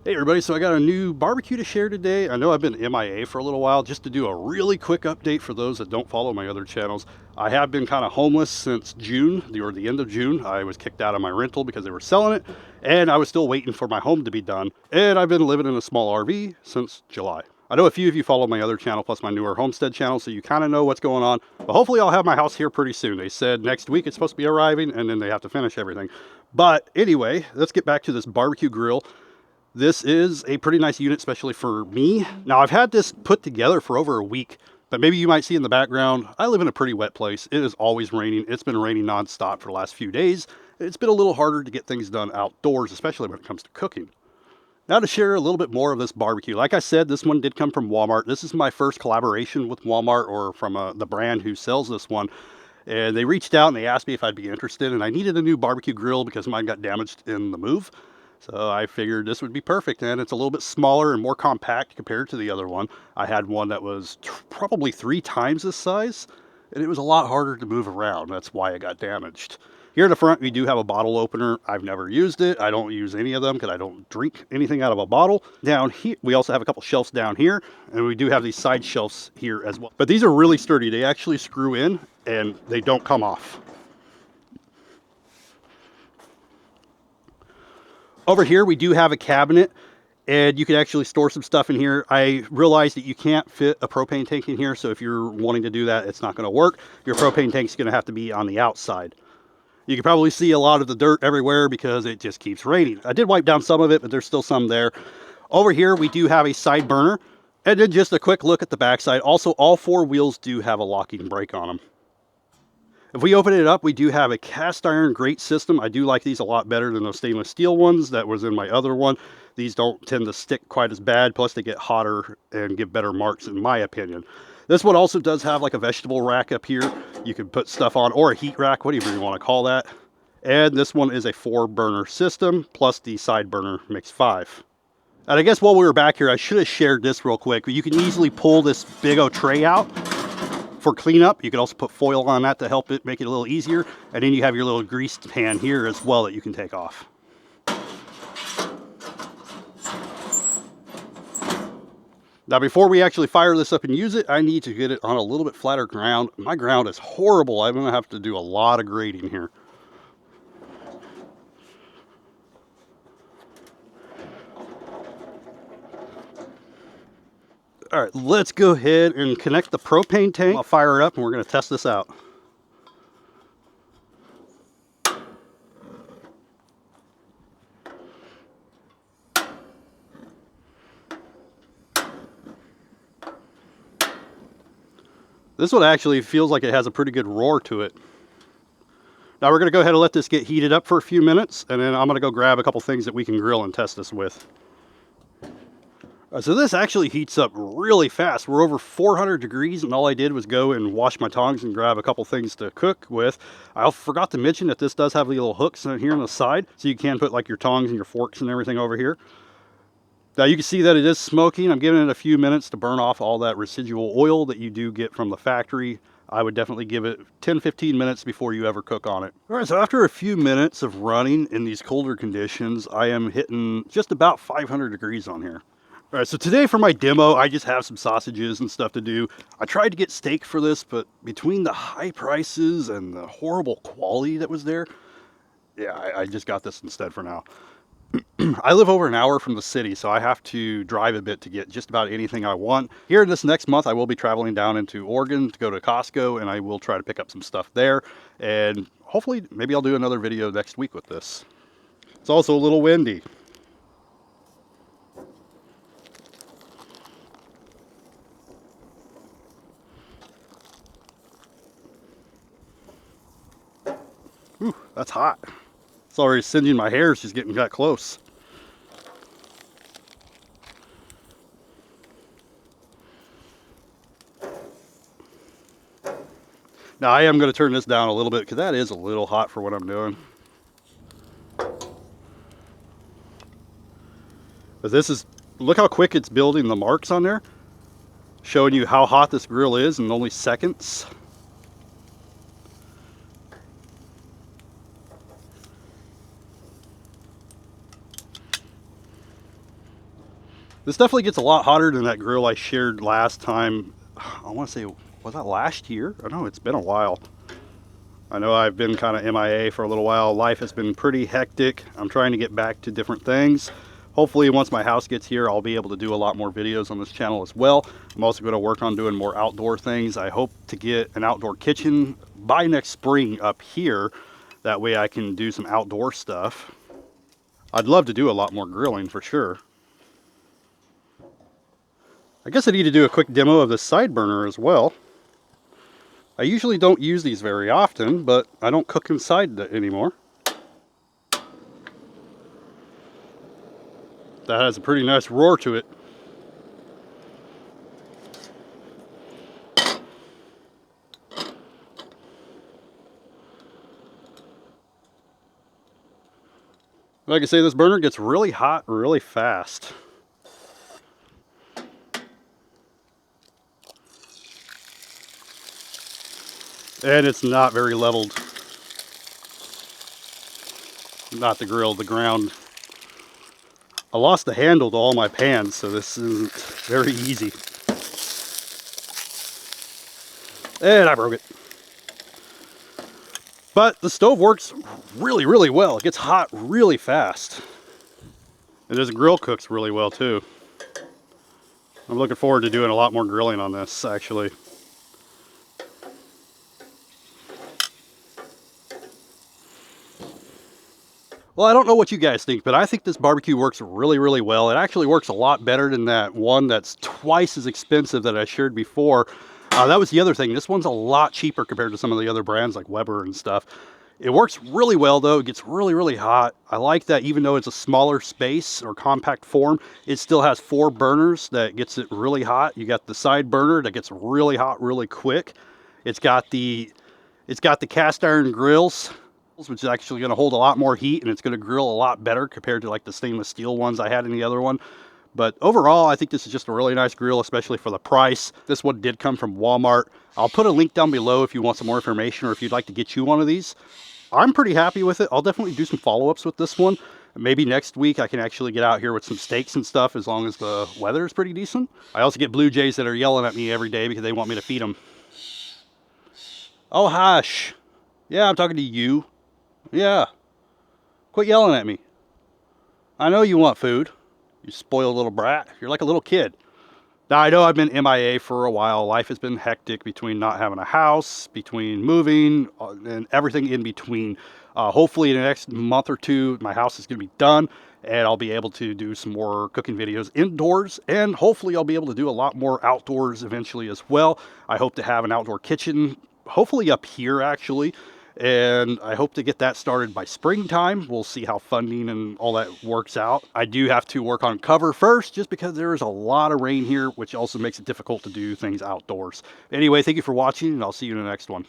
Hey everybody, so I got a new barbecue to share today. I know I've been MIA for a little while. Just to do a really quick update for those that don't follow my other channels. I have been kind of homeless since June, or the end of June. I was kicked out of my rental because they were selling it, and I was still waiting for my home to be done. And I've been living in a small RV since July. I know a few of you follow my other channel, plus my newer homestead channel, so you kind of know what's going on. But hopefully I'll have my house here pretty soon. They said next week it's supposed to be arriving, and then they have to finish everything. But anyway, let's get back to this barbecue grill. This is a pretty nice unit, especially for me. Now, I've had this put together for over a week, but maybe you might see in the background, I live in a pretty wet place. It is always raining. It's been raining nonstop for the last few days. It's been a little harder to get things done outdoors, especially when it comes to cooking. Now to share a little bit more of this barbecue. Like I said, this one did come from Walmart. This is my first collaboration with Walmart, or from the brand who sells this one. And they reached out and they asked me if I'd be interested, and I needed a new barbecue grill because mine got damaged in the move. So I figured this would be perfect, and it's a little bit smaller and more compact compared to the other one. I had one that was probably 3 times this size, and it was a lot harder to move around. That's why it got damaged. Here in the front, we do have a bottle opener. I've never used it. I don't use any of them because I don't drink anything out of a bottle. Down here, we also have a couple shelves down here, and we do have these side shelves here as well. But these are really sturdy. They actually screw in, and they don't come off. Over here, we do have a cabinet, and you can actually store some stuff in here. I realized that you can't fit a propane tank in here, so if you're wanting to do that, it's not going to work. Your propane tank is going to have to be on the outside. You can probably see a lot of the dirt everywhere because it just keeps raining. I did wipe down some of it, but there's still some there. Over here, we do have a side burner, and then just a quick look at the backside. Also, all 4 wheels do have a locking brake on them. If we open it up, we do have a cast iron grate system. I do like these a lot better than those stainless steel ones that was in my other one. These don't tend to stick quite as bad, plus they get hotter and give better marks in my opinion. This one also does have like a vegetable rack up here. You can put stuff on, or a heat rack, whatever you want to call that. And this one is a 4-burner system, plus the side burner makes 5. And I guess while we were back here, I should have shared this real quick. You can easily pull this big old tray out for cleanup. You can also put foil on that to help it make it a little easier. And then you have your little grease pan here as well that you can take off. Now before we actually fire this up and use it, I need to get it on a little bit flatter ground. My ground is horrible. I'm going to have to do a lot of grading here. All right, let's go ahead and connect the propane tank. I'll fire it up and we're going to test this out. This one actually feels like it has a pretty good roar to it. Now we're going to go ahead and let this get heated up for a few minutes, and then I'm going to go grab a couple things that we can grill and test this with. So this actually heats up really fast. We're over 400 degrees, and all I did was go and wash my tongs and grab a couple things to cook with. I forgot to mention that this does have the little hooks here on the side, so you can put like your tongs and your forks and everything over here. Now you can see that it is smoking. I'm giving it a few minutes to burn off all that residual oil that you do get from the factory. I would definitely give it 10-15 minutes before you ever cook on it. All right, so after a few minutes of running in these colder conditions, I am hitting just about 500 degrees on here. All right, so today for my demo, I just have some sausages and stuff to do. I tried to get steak for this, but between the high prices and the horrible quality that was there, yeah, I just got this instead for now. I live over an hour from the city, so I have to drive a bit to get just about anything I want. Here this next month, I will be traveling down into Oregon to go to Costco, and I will try to pick up some stuff there. And hopefully, maybe I'll do another video next week with this. It's also a little windy. Ooh, that's hot. It's already singeing my hair. She's getting that close. Now I am going to turn this down a little bit because that is a little hot for what I'm doing. But this is, look how quick it's building the marks on there. Showing you how hot this grill is in only seconds. This definitely gets a lot hotter than that grill I shared last time. I want to say, was that last year? I know it's been a while. I know I've been kind of MIA for a little while. Life has been pretty hectic. I'm trying to get back to different things. Hopefully once my house gets here, I'll be able to do a lot more videos on this channel as well. I'm also going to work on doing more outdoor things. I hope to get an outdoor kitchen by next spring up here. That way I can do some outdoor stuff. I'd love to do a lot more grilling for sure. I guess I need to do a quick demo of the side burner as well. I usually don't use these very often, but I don't cook inside anymore. That has a pretty nice roar to it. Like I say, this burner gets really hot really fast. And it's not very leveled. Not the grill, the ground. I lost the handle to all my pans, so this isn't very easy. And I broke it. But the stove works really, really well. It gets hot really fast. And this grill cooks really well too. I'm looking forward to doing a lot more grilling on this, actually. Well, I don't know what you guys think, but I think this barbecue works really, really well. It actually works a lot better than that one that's twice as expensive that I shared before. That was the other thing. This one's a lot cheaper compared to some of the other brands like Weber and stuff. It works really well though. It gets really, really hot. I like that even though it's a smaller space or compact form, it still has 4 burners that gets it really hot. You got the side burner that gets really hot really quick. It's got the cast iron grills, which is actually going to hold a lot more heat, and it's going to grill a lot better compared to like the stainless steel ones I had in the other one. But overall, I think this is just a really nice grill, especially for the price. This one did come from Walmart. I'll put a link down below if you want some more information or if you'd like to get you one of these. I'm pretty happy with it. I'll definitely do some follow-ups with this one. Maybe next week I can actually get out here with some steaks and stuff as long as the weather is pretty decent. I also get blue jays that are yelling at me every day because they want me to feed them. Oh, hush. Yeah, I'm talking to you. Yeah. Quit yelling at me. I know you want food. You spoiled little brat. You're like a little kid. Now, I know I've been MIA for a while. Life has been hectic between not having a house, between moving, and everything in between. Hopefully in the next month or two, my house is going to be done, and I'll be able to do some more cooking videos indoors, and hopefully I'll be able to do a lot more outdoors eventually as well. I hope to have an outdoor kitchen, hopefully up here actually. And I hope to get that started by springtime. We'll see how funding and all that works out. I do have to work on cover first just because there is a lot of rain here, which also makes it difficult to do things outdoors. Anyway, thank you for watching, and I'll see you in the next one.